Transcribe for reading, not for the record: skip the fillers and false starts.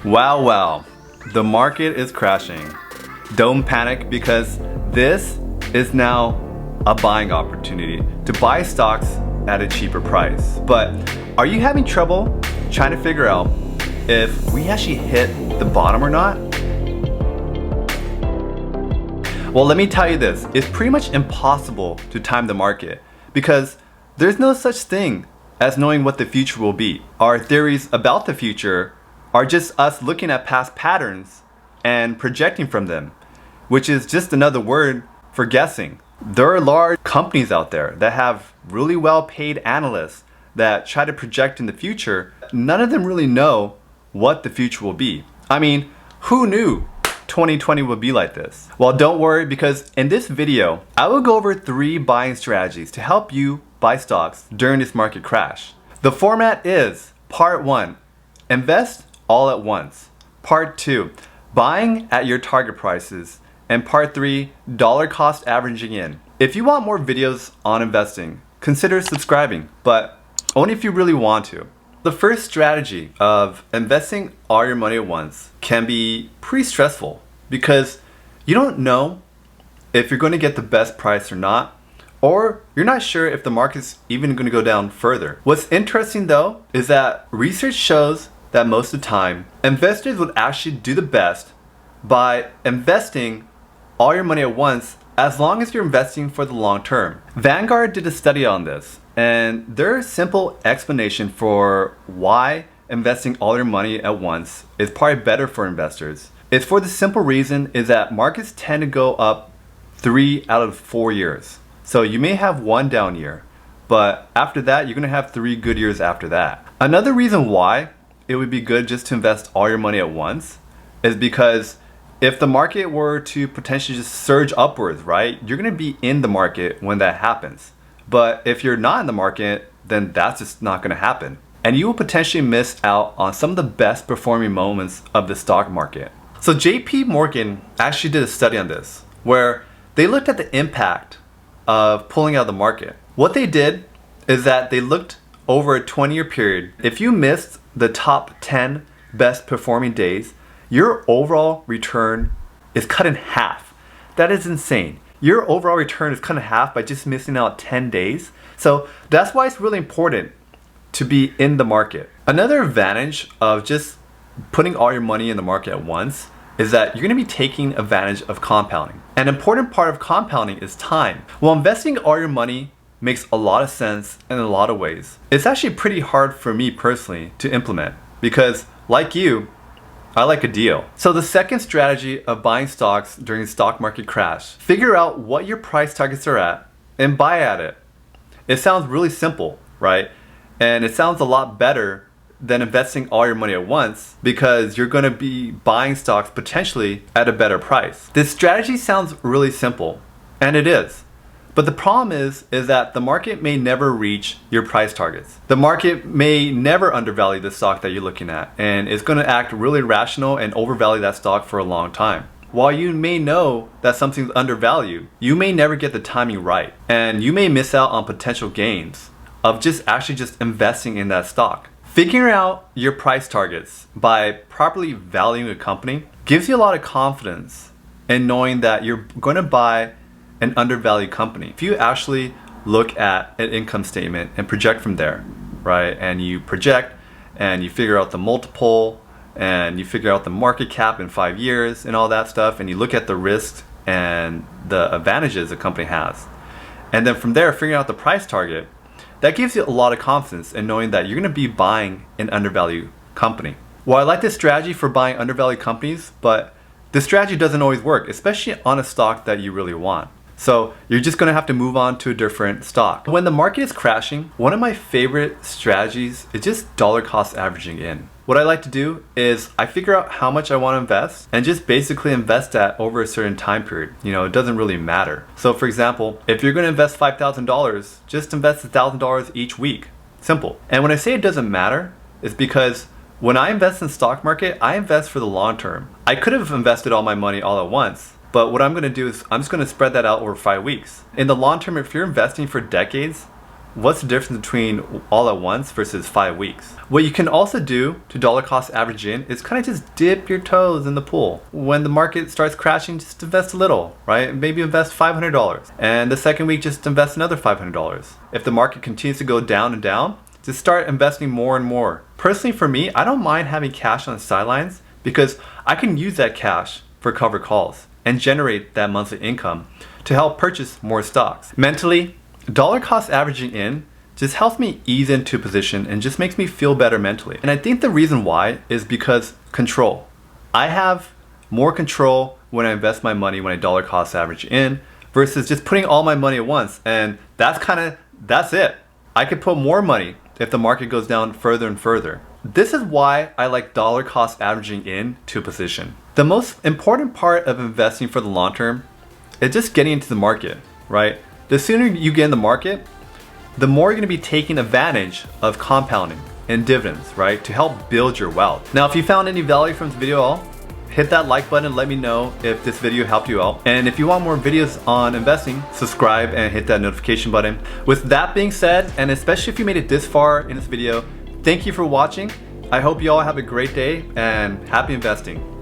Wow, the market is crashing. Don't panic because this is now a buying opportunity to buy stocks at a cheaper price. But are you having trouble trying to figure out if we actually hit the bottom or not? Well, let me tell you this, it's pretty much impossible to time the market because there's no such thing as knowing what the future will be. Our theories about the future are just us looking at past patterns and projecting from them, which is just another word for guessing. There are large companies out there that have really well-paid analysts that try to project in the future. None of them really know what the future will be. I mean, who knew 2020 would be like this? Well, don't worry, because in this video, I will go over 3 buying strategies to help you buy stocks during this market crash. The format is part 1, invest all at once. Part 2, buying at your target prices. And part 3, dollar cost averaging in. If you want more videos on investing, consider subscribing, but only if you really want to. The first strategy of investing all your money at once can be pretty stressful because you don't know if you're going to get the best price or not, or you're not sure if the market's even going to go down further. What's interesting though is that research shows that most of the time, investors would actually do the best by investing all your money at once as long as you're investing for the long term. Vanguard did a study on this, and their simple explanation for why investing all your money at once is probably better for investors is for the simple reason is that markets tend to go up 3 out of 4 years. So you may have 1 down year, but after that, you're gonna have 3 good years after that. Another reason why it would be good just to invest all your money at once is because if the market were to potentially just surge upwards, right, you're gonna be in the market when that happens. But if you're not in the market, then that's just not gonna happen. And you will potentially miss out on some of the best performing moments of the stock market. So JP Morgan actually did a study on this, where they looked at the impact of pulling out of the market. What they did is that they looked over a 20-year period. If you missed the top 10 best performing days, your overall return is cut in half. That is insane. Your overall return is cut in half by just missing out 10 days. So that's why it's really important to be in the market. Another advantage of just putting all your money in the market at once is that you're gonna be taking advantage of compounding. An important part of compounding is time. Well, investing all your money makes a lot of sense in a lot of ways. It's actually pretty hard for me personally to implement because, like you, I like a deal. So the second strategy of buying stocks during the stock market crash, figure out what your price targets are at and buy at it. It sounds really simple, right? And it sounds a lot better than investing all your money at once because you're gonna be buying stocks potentially at a better price. This strategy sounds really simple, and it is. But the problem is that the market may never reach your price targets. The market may never undervalue the stock that you're looking at, and it's gonna act really rational and overvalue that stock for a long time. While you may know that something's undervalued, you may never get the timing right, and you may miss out on potential gains of just investing in that stock. Figuring out your price targets by properly valuing a company gives you a lot of confidence in knowing that you're gonna buy an undervalued company. If you actually look at an income statement and project from there, right? And you project and you figure out the multiple and you figure out the market cap in 5 years and all that stuff, and you look at the risks and the advantages a company has. And then from there, figuring out the price target, that gives you a lot of confidence in knowing that you're gonna be buying an undervalued company. Well, I like this strategy for buying undervalued companies, but this strategy doesn't always work, especially on a stock that you really want. So you're just gonna have to move on to a different stock. When the market is crashing, one of my favorite strategies is just dollar cost averaging in. What I like to do is I figure out how much I wanna invest and just basically invest that over a certain time period. You know, it doesn't really matter. So for example, if you're gonna invest $5,000, just invest $1,000 each week. Simple. And when I say it doesn't matter, it's because when I invest in the stock market, I invest for the long term. I could have invested all my money all at once, but what I'm gonna do is I'm just gonna spread that out over 5 weeks. In the long term, if you're investing for decades, what's the difference between all at once versus 5 weeks? What you can also do to dollar cost average in is kind of just dip your toes in the pool. When the market starts crashing, just invest a little, right? Maybe invest $500. And the second week, just invest another $500. If the market continues to go down and down, just start investing more and more. Personally, for me, I don't mind having cash on the sidelines because I can use that cash for covered calls and generate that monthly income to help purchase more stocks. Mentally, dollar cost averaging in just helps me ease into position and just makes me feel better mentally. And I think the reason why is because control. I have more control when I invest my money when I dollar cost average in versus just putting all my money at once. And that's it. I could put more money if the market goes down further and further. This is why I like dollar cost averaging in to a position. The most important part of investing for the long term is just getting into the market, right? The sooner you get in the market, the more you're gonna be taking advantage of compounding and dividends, right? To help build your wealth. Now, if you found any value from this video at all, hit that like button and let me know if this video helped you out. And if you want more videos on investing, subscribe and hit that notification button. With that being said, and especially if you made it this far in this video, thank you for watching. I hope you all have a great day and happy investing.